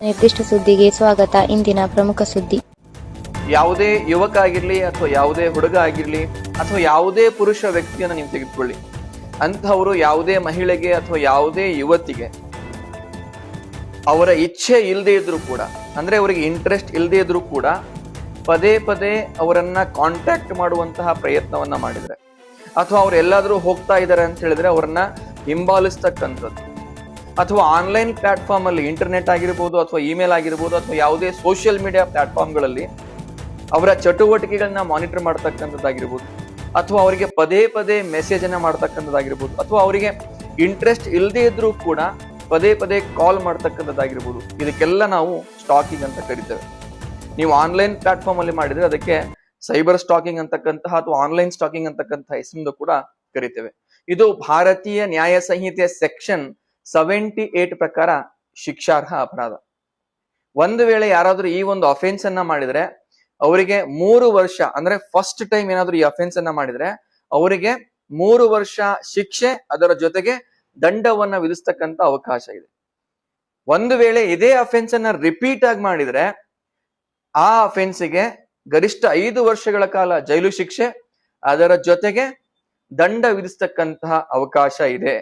ನಿರ್ದಿಷ್ಟ ಸುದ್ದಿಗೆ ಸ್ವಾಗತ. ಇಂದಿನ ಪ್ರಮುಖ ಸುದ್ದಿ. ಯಾವುದೇ ಯುವಕ ಆಗಿರ್ಲಿ ಅಥವಾ ಯಾವುದೇ ಹುಡುಗ ಆಗಿರ್ಲಿ ಅಥವಾ ಯಾವುದೇ ಪುರುಷ ವ್ಯಕ್ತಿಯನ್ನು ನೀವು ತೆಗೆದುಕೊಳ್ಳಿ, ಅಂತಹವರು ಯಾವುದೇ ಮಹಿಳೆಗೆ ಅಥವಾ ಯಾವುದೇ ಯುವತಿಗೆ ಅವರ ಇಚ್ಛೆ ಇಲ್ಲದೆ ಇದ್ರು ಕೂಡ, ಅಂದ್ರೆ ಅವರಿಗೆ ಇಂಟ್ರೆಸ್ಟ್ ಇಲ್ಲದೆ ಇದ್ರು ಕೂಡ ಪದೇ ಪದೇ ಅವರನ್ನ ಕಾಂಟ್ಯಾಕ್ಟ್ ಮಾಡುವಂತಹ ಪ್ರಯತ್ನವನ್ನ ಮಾಡಿದ್ರೆ, ಅಥವಾ ಅವ್ರು ಎಲ್ಲಾದ್ರೂ ಹೋಗ್ತಾ ಇದ್ದಾರೆ ಅಂತ ಹೇಳಿದ್ರೆ ಅವರನ್ನ ಹಿಂಬಾಲಿಸ್ತಕ್ಕಂಥದ್ದು, ಅಥವಾ ಆನ್ಲೈನ್ ಪ್ಲಾಟ್ಫಾರ್ಮ್ ಅಲ್ಲಿ ಇಂಟರ್ನೆಟ್ ಆಗಿರ್ಬೋದು ಅಥವಾ ಇಮೇಲ್ ಆಗಿರ್ಬೋದು ಅಥವಾ ಯಾವುದೇ ಸೋಷಿಯಲ್ ಮೀಡಿಯಾ ಪ್ಲಾಟ್ಫಾರ್ಮ್ಗಳಲ್ಲಿ ಅವರ ಚಟುವಟಿಕೆಗಳನ್ನ ಮಾನಿಟರ್ ಮಾಡ್ತಕ್ಕಂಥದ್ದಾಗಿರ್ಬೋದು, ಅಥವಾ ಅವರಿಗೆ ಪದೇ ಪದೇ ಮೆಸೇಜ್ ಅನ್ನ ಮಾಡ್ತಕ್ಕಂಥದ್ದಾಗಿರ್ಬೋದು, ಅಥವಾ ಅವರಿಗೆ ಇಂಟ್ರೆಸ್ಟ್ ಇಲ್ಲದೆ ಇದ್ರೂ ಕೂಡ ಪದೇ ಪದೇ ಕಾಲ್ ಮಾಡ್ತಕ್ಕಂಥದ್ದಾಗಿರ್ಬೋದು. ಇದಕ್ಕೆಲ್ಲ ನಾವು ಸ್ಟಾಕಿಂಗ್ ಅಂತ ಕರಿತೇವೆ. ನೀವು ಆನ್ಲೈನ್ ಪ್ಲಾಟ್ಫಾರ್ಮ್ ಅಲ್ಲಿ ಮಾಡಿದ್ರೆ ಅದಕ್ಕೆ ಸೈಬರ್ ಸ್ಟಾಕಿಂಗ್ ಅಂತಕ್ಕಂತಹ ಅಥವಾ ಆನ್ಲೈನ್ ಸ್ಟಾಕಿಂಗ್ ಅಂತಕ್ಕಂತಹ ಹೆಸರಿಂದ ಕೂಡ ಕರಿತೇವೆ. ಇದು ಭಾರತೀಯ ನ್ಯಾಯ ಸಂಹಿತೆ ಸೆಕ್ಷನ್ 78 ಪ್ರಕಾರ ಶಿಕ್ಷಾರ್ಹ ಅಪರಾಧ. ಒಂದು ವೇಳೆ ಯಾರಾದ್ರೂ ಈ ಒಂದು ಅಫೆನ್ಸ್ ಅನ್ನ ಮಾಡಿದ್ರೆ ಅವರಿಗೆ 3 ವರ್ಷ, ಅಂದ್ರೆ ಫಸ್ಟ್ ಟೈಮ್ ಏನಾದ್ರೂ ಈ ಅಫೆನ್ಸ್ ಅನ್ನ ಮಾಡಿದ್ರೆ ಅವರಿಗೆ 3 ವರ್ಷ ಶಿಕ್ಷೆ, ಅದರ ಜೊತೆಗೆ ದಂಡವನ್ನ ವಿಧಿಸ್ತಕ್ಕಂತ ಅವಕಾಶ ಇದೆ. ಒಂದು ವೇಳೆ ಇದೇ ಅಫೆನ್ಸ್ ಅನ್ನ ರಿಪೀಟ್ ಆಗಿ ಮಾಡಿದ್ರೆ ಆ ಅಫೆನ್ಸ್ಗೆ ಗರಿಷ್ಠ 5 ವರ್ಷಗಳ ಕಾಲ ಜೈಲು ಶಿಕ್ಷೆ, ಅದರ ಜೊತೆಗೆ ದಂಡ ವಿಧಿಸ್ತಕ್ಕಂತಹ ಅವಕಾಶ ಇದೆ.